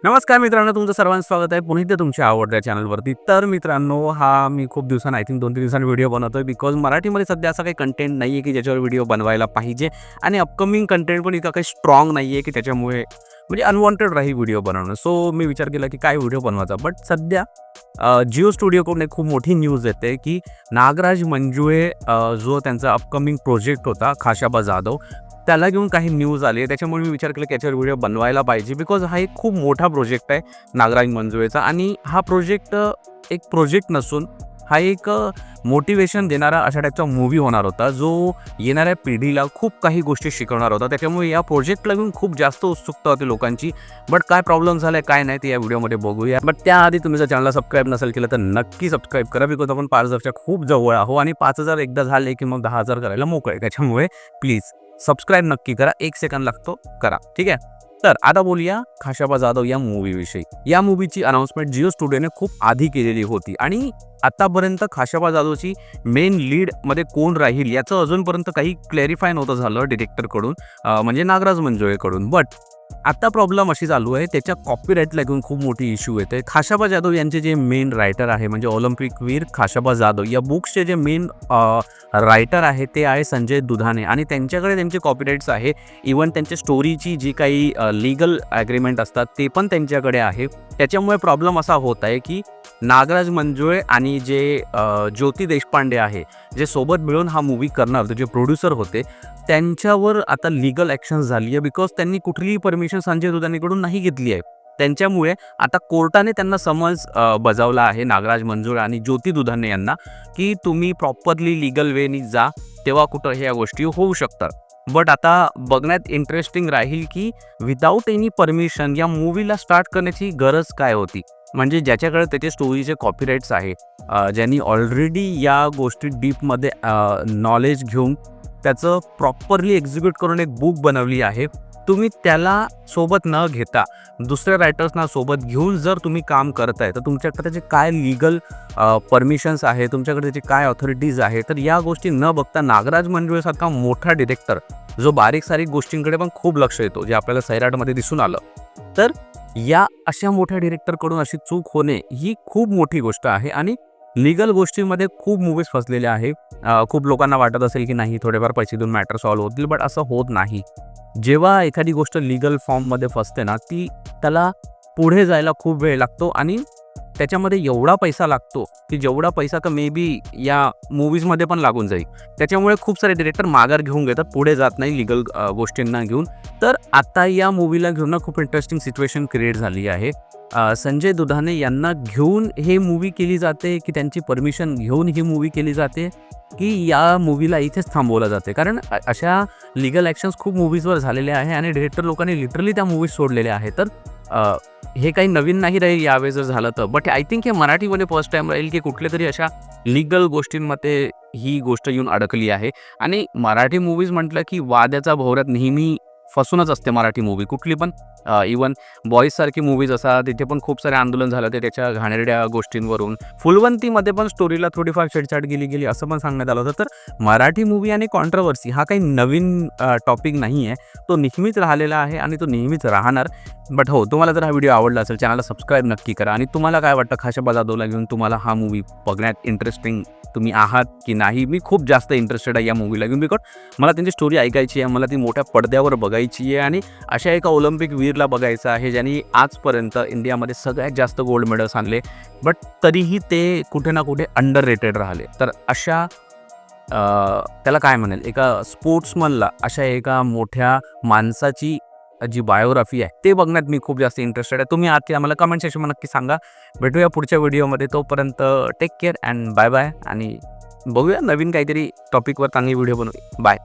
नमस्कार मित्रांनो, तुमचं सर्वांचं स्वागत आहे पुन्हा एकदा तुमच्या आवडत्या चॅनलवरती. तर मित्रांनो, हा मी खूप दिवसांनी आय थिंक 2-3 दिवसांनी व्हिडिओ बनवतोय बिकॉज मराठीमध्ये सध्या असा काही कंटेंट नाही आहे की ज्याच्यावर व्हिडिओ बनवायला पाहिजे आणि अपकमिंग कंटेंट पण इतका काही स्ट्रॉंग नाही आहे की त्याच्यामुळे म्हणजे अनवॉन्टेड राही व्हिडिओ बनवणं. सो मी विचार केला की काय व्हिडिओ बनवायचा. बट सध्या जिओ स्टुडिओकडून एक खूप मोठी न्यूज येते की नागराज मंजुळे जो त्यांचा अपकमिंग प्रोजेक्ट होता खाशाबा जाधव, त्याला घेऊन काही न्यूज आली आहे. त्याच्यामुळे मी विचार केला की याच्यावर व्हिडिओ बनवायला पाहिजे बिकॉज हा एक खूप मोठा प्रोजेक्ट आहे नागराज मंजुळेचा. आणि हा प्रोजेक्ट एक प्रोजेक्ट नसून हा एक मोटिवेशन देणारा अशा टाईपचा मूव्ही होणार होता जो येणाऱ्या पिढीला खूप काही गोष्टी शिकवणार होता. त्याच्यामुळे या प्रोजेक्टला घेऊन खूप जास्त उत्सुकता होती लोकांची. बट काय प्रॉब्लेम झाला आहे काय नाही ते या व्हिडिओमध्ये बघूया. बट त्याआधी तुम्ही जर चॅनलला सबस्क्राईब नसेल केलं तर नक्की सबस्क्राईब करा बिकॉज आपण 5,000च्या खूप जवळ आहो आणि 5,000 एकदा झाले की मग 10,000 करायला मोकळे. त्याच्यामुळे प्लीज सबस्क्राईब नक्की करा. 1 सेकंद लागतो, करा. ठीक आहे. तर आता बोलूया खाशाबा जाधव या मूव्हीविषयी. या मूव्हीची अनाउन्समेंट जिओ स्टुडिओने खूप आधी केलेली होती आणि आतापर्यंत खाशाबा जाधवची मेन लीडमध्ये कोण राहील याचं अजूनपर्यंत काही क्लॅरिफाय नव्हतं झालं डिरेक्टरकडून, म्हणजे नागराज मंजुळेकडून. बट आता प्रॉब्लेम अशी चालू आहे, त्याच्या कॉपीराईटला घेऊन खूप मोठी इश्यू येते. खाशाबा जाधव यांचे जे मेन रायटर आहे म्हणजे ऑलिम्पिकवीर खाशाबा जाधव या बुक्सचे जे मेन रायटर आहे ते आहे संजय दुधाणे आणि त्यांच्याकडे त्यांचे कॉपीराईट्स आहे. इवन त्यांच्या स्टोरीची जी काही लीगल ॲग्रीमेंट असतात ते पण त्यांच्याकडे आहे. त्याच्यामुळे प्रॉब्लेम असा होत आहे की नागराज मंजुळे आणि जे ज्योती देशपांडे आहे जे सोबत मिळून हा मूव्ही करणार होते, जे प्रोड्युसर होते, त्यांच्यावर आता लीगल ॲक्शन झाली आहे बिकॉज त्यांनी कुठलीही परमिशन संजय दुधाणेकडून नाही घेतली आहे. त्यांच्यामुळे आता कोर्टाने त्यांना समन्स बजावला आहे नागराज मंजुळे आणि ज्योती दुधाणे यांना की तुम्ही प्रॉपरली लीगल वेनी जा, तेव्हा कुठं ह्या गोष्टी होऊ शकतात. बट आता बघण्यात इंटरेस्टिंग राहील की विदाऊट एनी परमिशन या मूव्हीला स्टार्ट करण्याची गरज काय होती. म्हणजे ज्याच्याकडे त्याचे स्टोरीचे कॉपीराईट्स आहे, ज्यांनी ऑलरेडी या गोष्टी डीपमध्ये नॉलेज घेऊन त्याचं प्रॉपरली एक्झिक्यूट करून एक बुक बनवली आहे, तुम्ही त्याला सोबत न घेता दुसऱ्या रायटर्सना सोबत घेऊन जर तुम्ही काम करताय तर तुमच्याकडे त्याचे काय लीगल परमिशन्स आहे, तुमच्याकडे त्याची काय ऑथॉरिटीज आहे. तर या गोष्टी न बघता नागराज मंजुळेसारखा मोठा डिरेक्टर जो बारीक सारीक गोष्टींकडे पण खूप लक्ष येतो, जे आपल्याला सैराटमध्ये दिसून आलं, तर या अशा मोठ्या डिरेक्टरकडून अशी चूक होणे ही खूप मोठी गोष्ट आहे. आणि लीगल गोष्टींमध्ये खूप मूव्हीज फसलेल्या आहे. खूप लोकांना वाटत असेल की नाही थोडेफार पैसे देऊन मॅटर सॉल्व्ह होतील, बट असं होत नाही. जेव्हा एखादी गोष्ट लीगल फॉर्ममध्ये फसते ना, ती त्याला पुढे जायला खूप वेळ लागतो आणि त्याच्यामध्ये एवढा पैसा लागतो की जेवढा पैसा तर मे बी या मूव्हीजमध्ये पण लागून जाईल. त्याच्यामुळे खूप सारे डिरेक्टर माघार घेऊन घेतात, पुढे जात नाही लीगल गोष्टींना घेऊन. तर आता या मूव्हीला घेऊन ना खूप इंटरेस्टिंग सिच्युएशन क्रिएट झाली आहे. संजय दुधाणे यांना घेऊन हे मूव्ही केली जाते की त्यांची परमिशन घेऊन ही मूव्ही केली जाते की या मूव्हीला इथेच थांबवलं जाते. कारण अशा लीगल ॲक्शन्स खूप मूव्हीजवर झालेल्या आहे आणि डिरेक्टर लोकांनी लिटरली त्या मूव्हीज सोडलेल्या आहे. तर हे काही नवीन नाही राहील यावेळेस जर झालं तर. बट आय थिंक हे मराठीमध्ये फर्स्ट टाईम राहील की कुठल्या तरी अशा लीगल गोष्टींमध्ये ही गोष्ट येऊन अडकली आहे. आणि मराठी मूव्हीज म्हटलं की वाद्याचा भोवऱ्यात नेहमी फसूनच असते मराठी मूव्ही कुठली पण. इवन बॉईजसारखी मूव्हीज असतात, तिथे पण खूप सारे आंदोलन झालं ते त्याच्या घाणेरड्या गोष्टींवरून. फुलवंतीमध्ये पण स्टोरीला थोडीफार छेडछाड गेली असं पण सांगण्यात आलं होतं. तर मराठी मूव्ही आणि कॉन्ट्रोवर्सी हा काही नवीन टॉपिक नाही आहे, तो नेहमीच राहिलेला आहे आणि तो नेहमीच राहणार. बट हो, तुम्हाला जर हा व्हिडिओ आवडला असेल चॅनलला सबस्क्राईब नक्की करा. आणि तुम्हाला काय वाटतं खाशाबा जाधवला घेऊन तुम्हाला हा मूव्ही बघण्यात इंटरेस्टिंग तुम्ही आहात की नाही. मी खूप जास्त इंटरेस्टेड आहे या मूव्हीला घेऊन बिकॉज मला त्यांची स्टोरी ऐकायची आहे, मला ती मोठ्या पडद्यावर बघायची आहे आणि अशा एका ऑलिम्पिक वीरला बघायचं आहे ज्यांनी आजपर्यंत इंडियामध्ये सगळ्यात जास्त गोल्ड मेडल्स आणले, बट तरीही ते कुठे ना कुठे अंडर रेटेड राहिले. तर अशा त्याला काय म्हणेल, एका स्पोर्ट्समनला अशा एका मोठ्या माणसाची जी बायोग्राफी आहे ते बघण्यात मी खूप जास्त इंटरेस्टेड आहे. तुम्ही आत आम्हाला कमेंट सेक्शनमध्ये नक्की सांगा. भेटूया पुढच्या व्हिडिओमध्ये. तोपर्यंत take care and bye bye. आणि बघूया नवीन काहीतरी टॉपिकवर चांगली व्हिडिओ बनवूया. बाय.